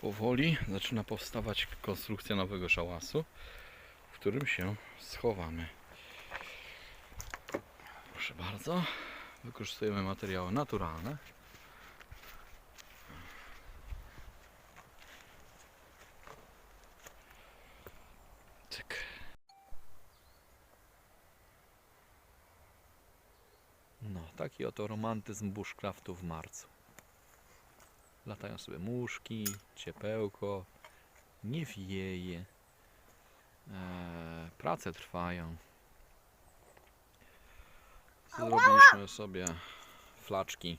Powoli zaczyna powstawać konstrukcja nowego szałasu, w którym się schowamy. Proszę bardzo, wykorzystujemy materiały naturalne. Cyk. No, taki oto romantyzm bushcraftu w marcu. Latają sobie muszki, ciepełko, nie wieje, prace trwają. Zrobiliśmy sobie flaczki.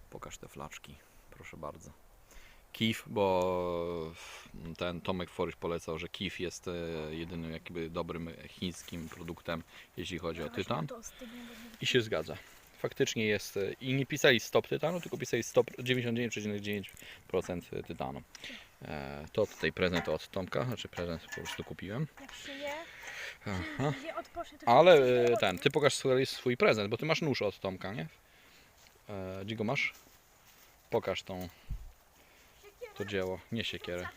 Pokaż te flaczki, proszę bardzo. Kif, bo ten Tomek Foryś polecał, że kif jest jedynym jakby dobrym chińskim produktem, jeśli chodzi o tytan. I się zgadza. Faktycznie jest, i nie pisali stop tytanu, tylko pisali stop 99,9% tytanu. To tutaj prezent od Tomka, znaczy prezent po prostu kupiłem. Jak się je, Aha. gdzie odpocznie, to Ale się ten, ty pokaż swój prezent, bo ty masz nóż od Tomka, nie? Gdzie go masz? Pokaż to dzieło, nie siekierę.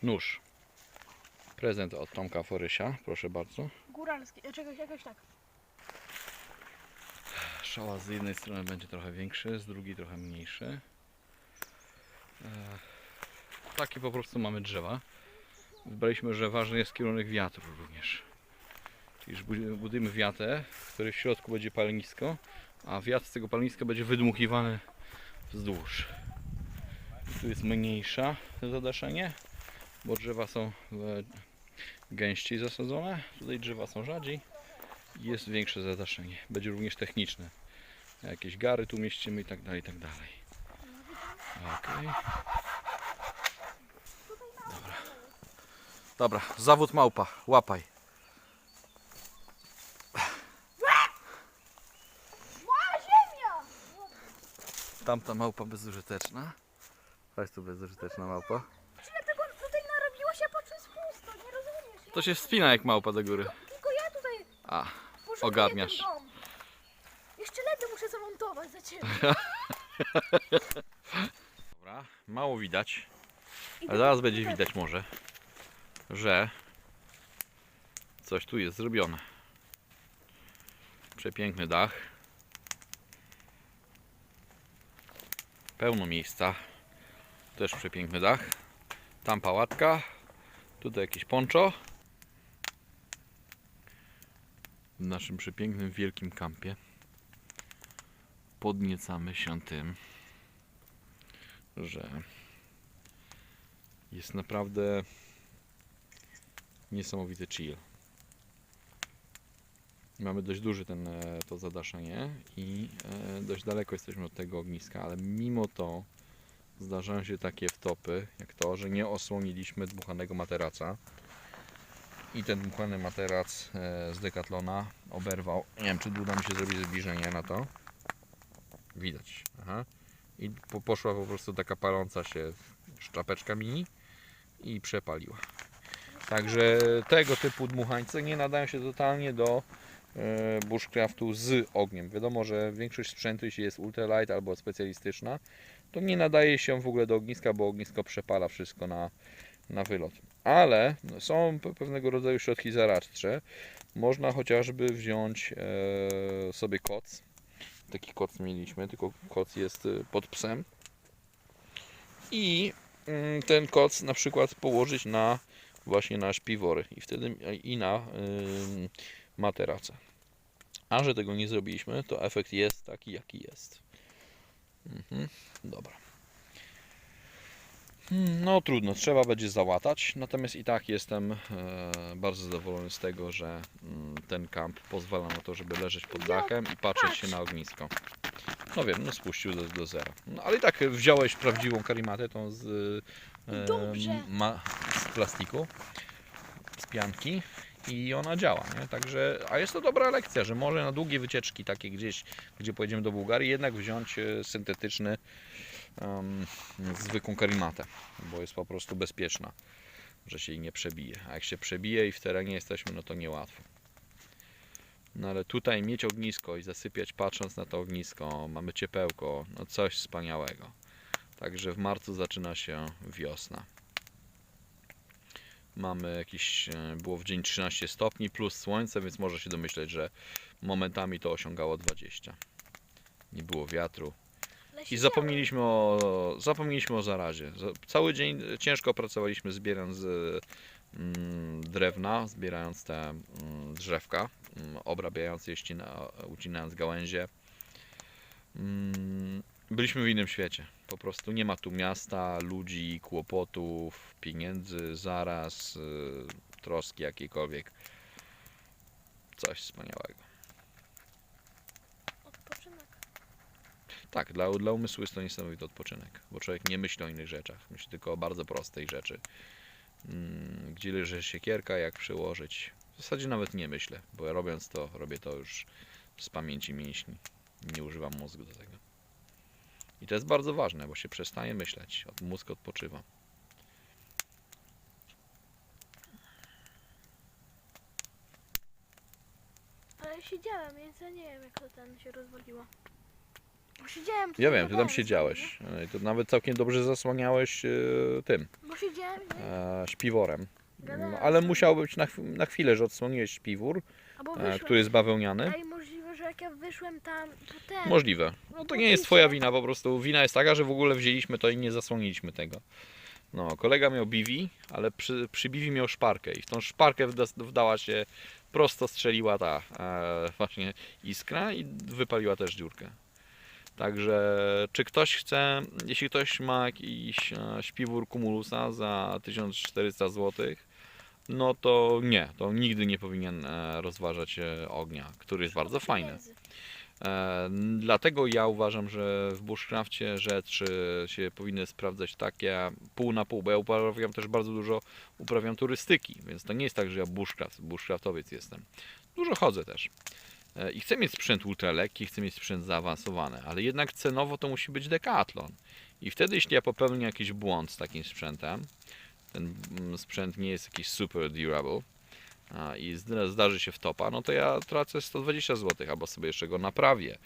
Nóż. Prezent od Tomka Forysia, proszę bardzo. góralski, czegoś jakoś tak. Szałas z jednej strony będzie trochę większy, z drugiej trochę mniejszy. Takie po prostu mamy drzewa. Wybraliśmy, że ważny jest kierunek wiatru również. Czyli budujemy wiatę, w której w środku będzie palenisko, a wiatr z tego paleniska będzie wydmuchiwany wzdłuż. Tu jest mniejsze zadaszenie, bo drzewa są gęściej zasadzone. Tutaj drzewa są rzadziej i jest większe zadaszenie. Będzie również techniczne. Jakieś gary tu mieścimy i tak dalej, i tak dalej. Okej. Dobra. Dobra, zawód małpa, łapaj. Ziemia! Tamta małpa bezużyteczna. Chodź tu bezużyteczna małpa. Ile tego tutaj narobiło się, patrz, jest pusto, nie rozumiesz? To się wspina jak małpa do góry. Tylko ja tutaj A, pożyczę ogarniasz. ten dom. Jeszcze ledy muszę zamontować za ciebie. Dobra, mało widać, ale zaraz będzie widać może, że coś tu jest zrobione. Przepiękny dach. Pełno miejsca. Też przepiękny dach. Tam pałatka. Tutaj jakieś poncho. W naszym przepięknym, wielkim kampie podniecamy się tym, że jest naprawdę niesamowity chill. Mamy dość duży to zadaszenie i dość daleko jesteśmy od tego ogniska, ale mimo to zdarzają się takie wtopy, jak to, że nie osłoniliśmy dmuchanego materaca i ten dmuchany materac z Decathlona oberwał. Nie wiem, czy uda mi się zrobić zbliżenie na to. Widać. Aha. I poszła po prostu taka paląca się szczapeczka mini i przepaliła. Także tego typu dmuchańce nie nadają się totalnie do bushcraftu z ogniem. Wiadomo, że większość sprzętu, jeśli jest ultralight albo specjalistyczna, to nie nadaje się w ogóle do ogniska, bo ognisko przepala wszystko na wylot. Ale są pewnego rodzaju środki zaradcze. Można chociażby wziąć sobie koc. Taki koc mieliśmy, tylko koc jest pod psem. I ten koc na przykład położyć właśnie na śpiwory i wtedy i na materace. A że tego nie zrobiliśmy, to efekt jest taki, jaki jest. Dobra. No trudno, trzeba będzie załatać, natomiast i tak jestem bardzo zadowolony z tego, że ten kamp pozwala na to, żeby leżeć pod dachem i patrzeć się na ognisko. No wiem, no spuścił do zera. No ale i tak wziąłeś prawdziwą karimatę, tą z plastiku, z pianki i ona działa, nie? Także, a jest to dobra lekcja, że może na długie wycieczki takie gdzieś, gdzie pojedziemy do Bułgarii, jednak wziąć syntetyczny zwykłą karimatę, bo jest po prostu bezpieczna, że się jej nie przebije. A jak się przebije i w terenie jesteśmy, no to niełatwo. No ale tutaj mieć ognisko i zasypiać patrząc na to ognisko, mamy ciepełko, no coś wspaniałego. Także w marcu zaczyna się wiosna. Mamy jakieś, było w dzień 13 stopni plus słońce, więc można się domyśleć, że momentami to osiągało 20. Nie było wiatru. Ale I siedziałem. zapomnieliśmy o zarazie. Cały dzień ciężko pracowaliśmy zbierając drewna, zbierając te drzewka, obrabiając je, ucinając gałęzie. Byliśmy w innym świecie. Po prostu nie ma tu miasta, ludzi, kłopotów, pieniędzy, zaraz, troski jakiejkolwiek. Coś wspaniałego. Odpoczynek. Tak, dla umysłu jest to niesamowity odpoczynek, bo człowiek nie myśli o innych rzeczach, myśli tylko o bardzo prostej rzeczy. Gdzie leży siekierka, jak przełożyć. W zasadzie nawet nie myślę, bo robiąc to, robię to już z pamięci mięśni. Nie używam mózgu do tego. I to jest bardzo ważne, bo się przestaje myśleć, mózg odpoczywa. Ale siedziałem, więc ja nie wiem jak to ten się rozwaliło. Bo siedziałem. Ja tutaj wiem, ty gadałem tam z siedziałeś. To nawet całkiem dobrze zasłaniałeś tym wami, Bo siedziałem, nie? śpiworem. Gadałem Ale z wami. musiał być na chwilę, że odsłoniłeś śpiwór, Albo wyszłem. który jest bawełniany. Ej, możliwe, że jak ja wyszłem tam, to ten. Możliwe. No to nie jest twoja wina, po prostu wina jest taka, że w ogóle wzięliśmy to i nie zasłoniliśmy tego. No, kolega miał biwi, ale przy biwi miał szparkę i w tą szparkę wdała się, prosto strzeliła ta właśnie iskra i wypaliła też dziurkę. Także czy ktoś chce, jeśli ktoś ma jakiś śpiwór Cumulusa za 1400 zł, no to nie, to nigdy nie powinien rozważać ognia, który jest bardzo fajny. Pieniędzy. Dlatego ja uważam, że w bushcrafcie rzeczy się powinny sprawdzać takie pół na pół, bo ja uprawiam turystyki, więc to nie jest tak, że ja bushcraftowiec jestem. Dużo chodzę też. I chcę mieć sprzęt ultralekki, chcę mieć sprzęt zaawansowany, ale jednak cenowo to musi być Decathlon. I wtedy, jeśli ja popełnię jakiś błąd z takim sprzętem, ten sprzęt nie jest jakiś super durable i zdarzy się wtopa, no to ja tracę 120 zł, albo sobie jeszcze go naprawię.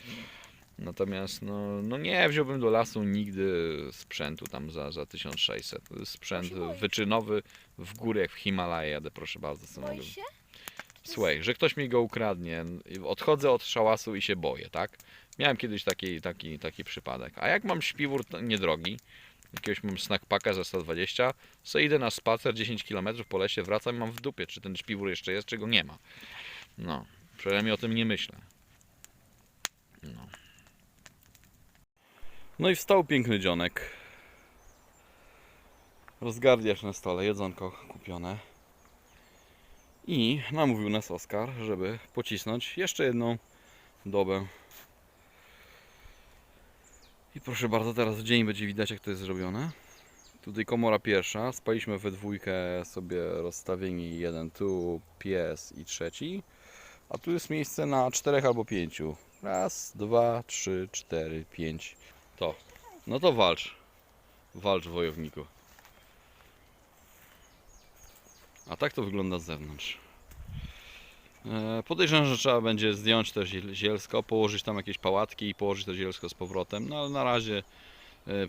Natomiast no nie wziąłbym do lasu nigdy sprzętu tam za 1600. To jest sprzęt Bo się boisz. wyczynowy w górę, jak w Himalaje jadę, proszę bardzo. samochodem. Boisz się? Słuchaj, że ktoś mi go ukradnie, odchodzę od szałasu i się boję, tak? Miałem kiedyś taki przypadek. A jak mam śpiwór niedrogi, jakiegoś mam snackpacka za 120, so idę na spacer 10 km po lesie, wracam i mam w dupie, czy ten śpiwór jeszcze jest, czy go nie ma. No, przynajmniej o tym nie myślę. No i wstał piękny dzionek. Rozgardiasz na stole, jedzonko kupione. I namówił nas Oskar, żeby pocisnąć jeszcze jedną dobę. I proszę bardzo, teraz w dzień będzie widać, jak to jest zrobione. Tutaj komora pierwsza, spaliśmy we dwójkę sobie rozstawieni, jeden tu, pies i trzeci. A tu jest miejsce na 4 albo 5. Raz, 2, 3, 4, 5. To. No to walcz. Walcz, wojowniku. A tak to wygląda z zewnątrz. Podejrzewam, że trzeba będzie zdjąć to zielsko, położyć tam jakieś pałatki i położyć to zielsko z powrotem. No ale na razie,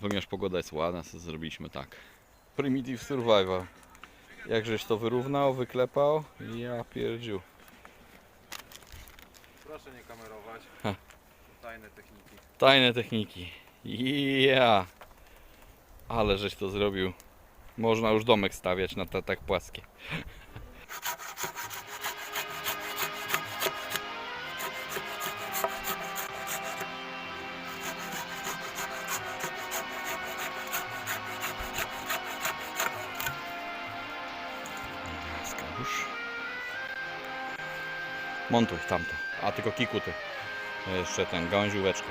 ponieważ pogoda jest ładna, to zrobiliśmy tak. Primitive Survival. Jakżeś to wyrównał, wyklepał? Ja pierdziu. Proszę nie kamerować. Ha. Tajne techniki. Tajne techniki. Ja. Ale żeś to zrobił. Można już domek stawiać na tak płaskie. Montuj tamto. A tylko kikuty. Jeszcze ten gałęzióweczkę.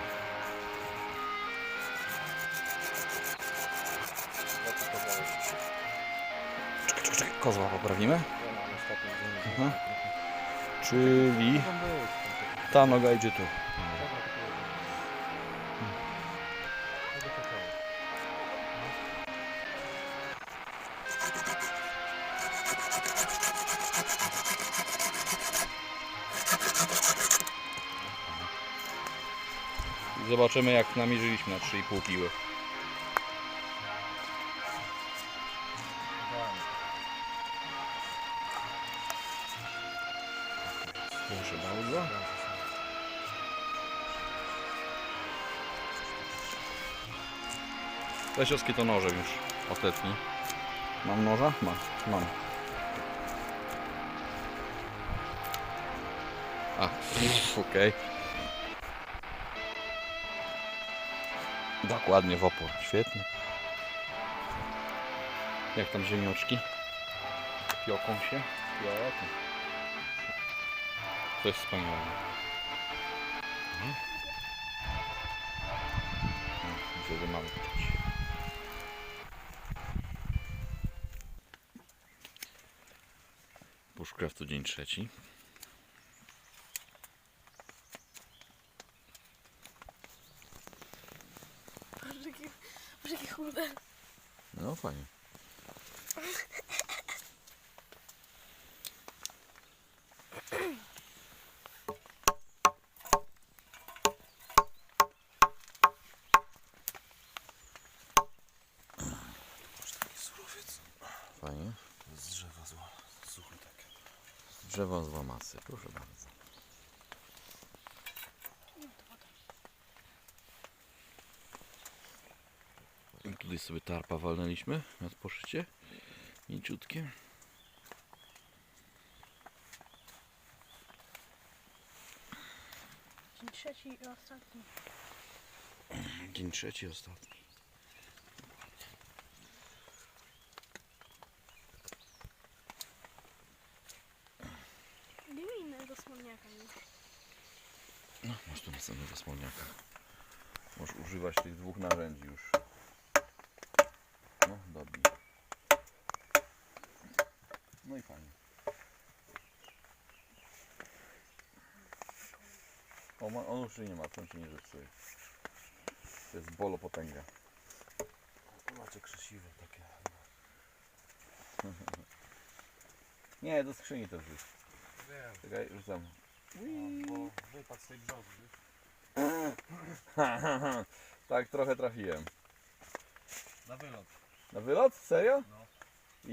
Czekaj, kozła poprawimy. Aha. Czyli ta noga idzie tu. Zobaczymy, jak namierzyliśmy na 3,5 piły. Proszę bardzo. Lesiowskie to nożem już ostatni. Mam noża? Mam. A, okej. Dokładnie w opór, świetnie. Jak tam ziemioczki? Pioką się? Pioką. To jest wspaniałe. Wtedy mamy Bushcraftu dzień trzeci. Boże, jakie chude. No fajnie. Taki surowiec. Fajnie. Z drzewa zła. Suchy takie. Drzewo z łamasy, proszę bardzo. I tutaj sobie tarpa walnęliśmy nad poszycie. Mięciutkie. Dzień trzeci i ostatni. Dzień trzeci, ostatni. Nie mi innego smolniaka już. No, masz tu następnego smolniaka. Możesz używać tych dwóch narzędzi już. No, dobij. No i fajnie. On już się nie ma, on się nie zepsuje. To jest bolo potęga. Tu macie krzesiwe takie. Nie, do skrzyni to wrzuć. Wiem. Czekaj, rzucam. Bo wypadł z tej brzozy. Tak, trochę trafiłem. Na wylot. Na wylot? Serio? No.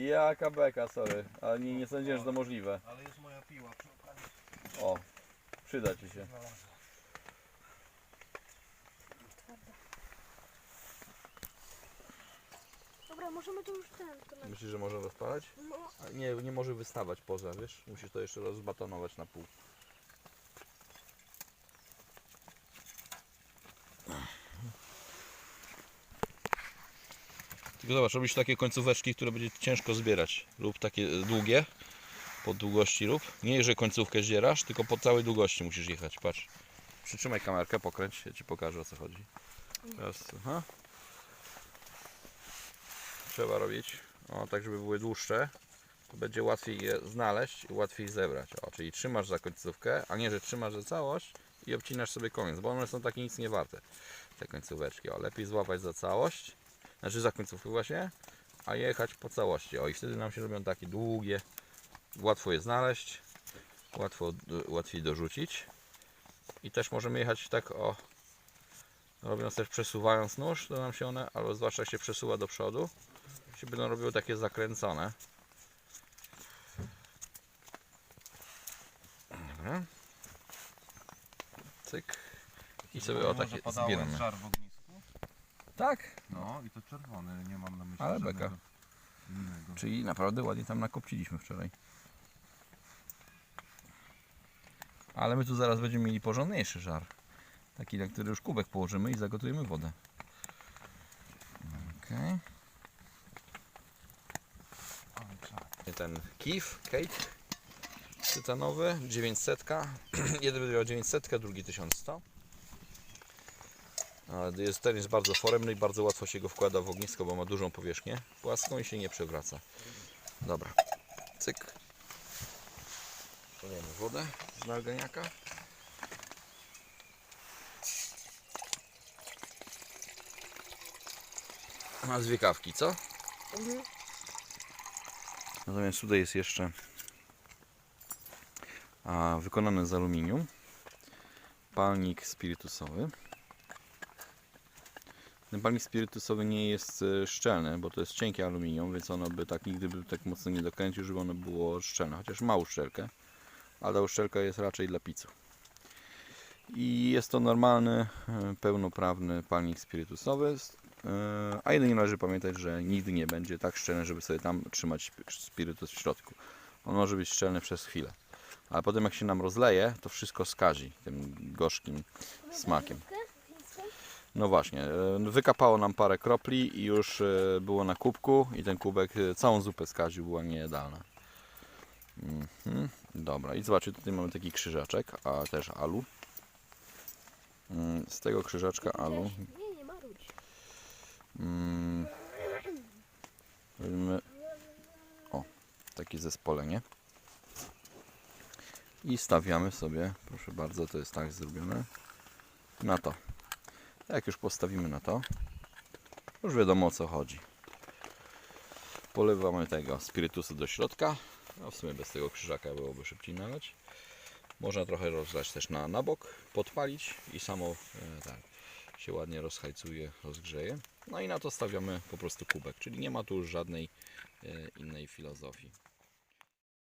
Jaka beka, sorry. Ale nie sądziłem, że to możliwe. Ale jest moja piła przy okazji. O, przyda ci się. Znalazłem. Twarda. Dobra, możemy to już to Myślisz, że może rozpalać? No, Nie może wystawać poza, wiesz? Musisz to jeszcze rozbatonować na pół. Tylko zobacz, robisz takie końcóweczki, które będzie ciężko zbierać. Lub takie długie, po długości lub. Nie, że końcówkę zdzierasz, tylko po całej długości musisz jechać. Patrz. Przytrzymaj kamerkę, pokręć, ja Ci pokażę, o co chodzi. Teraz, aha. Trzeba robić, o, tak żeby były dłuższe. To będzie łatwiej je znaleźć i łatwiej zebrać. O, czyli trzymasz za końcówkę, a nie, że trzymasz za całość i obcinasz sobie koniec, bo one są takie nic nie warte, te końcóweczki. O, lepiej złapać za całość, znaczy za końcówkę właśnie, a jechać po całości. O, i wtedy nam się robią takie długie, łatwo je znaleźć, łatwiej dorzucić. I też możemy jechać tak, o, robiąc też przesuwając nóż, to nam się one, albo zwłaszcza jak się przesuwa do przodu, się będą robiły takie zakręcone. Dobra. Cyk. I sobie o takie zbieramy. żar w ognisku? Tak, No i to czerwony, nie mam na myśli ale żadnego beka. innego. Czyli naprawdę ładnie tam nakopciliśmy wczoraj. Ale my tu zaraz będziemy mieli porządniejszy żar. Taki, na który już kubek położymy i zagotujemy wodę. Okay. Ten kif, cake tytanowy, 900. Jeden będzie miał 900, drugi 1100. Ten jest bardzo foremny i bardzo łatwo się go wkłada w ognisko, bo ma dużą powierzchnię płaską i się nie przewraca. Dobra, cyk. Dajemy wodę z nalganiaka. A z kawki, co? Natomiast tutaj jest jeszcze wykonany z aluminium palnik spirytusowy. Ten palnik spirytusowy nie jest szczelny, bo to jest cienkie aluminium, więc ono by tak nigdy by tak mocno nie dokręcił, żeby ono było szczelne, chociaż ma uszczelkę. a ta uszczelka jest raczej dla picu. I jest to normalny, pełnoprawny palnik spirytusowy, a jedynie należy pamiętać, że nigdy nie będzie tak szczelny, żeby sobie tam trzymać spirytus w środku. On może być szczelny przez chwilę, ale potem jak się nam rozleje, to wszystko skazi tym gorzkim smakiem. No właśnie, wykapało nam parę kropli i już było na kubku i ten kubek całą zupę skaził, była niejadalna. Dobra, i zobaczcie, tutaj mamy taki krzyżaczek, a też alu. Z tego krzyżaczka alu Nie marudź. robimy takie zespolenie i stawiamy sobie, proszę bardzo, to jest tak zrobione, na to. Jak już postawimy na to, już wiadomo, o co chodzi. Polewamy tego spirytusu do środka, a w sumie bez tego krzyżaka byłoby szybciej nalać. Można trochę rozlać też na bok, podpalić i samo tak się ładnie rozhajcuje, rozgrzeje. No i na to stawiamy po prostu kubek, czyli nie ma tu już żadnej innej filozofii.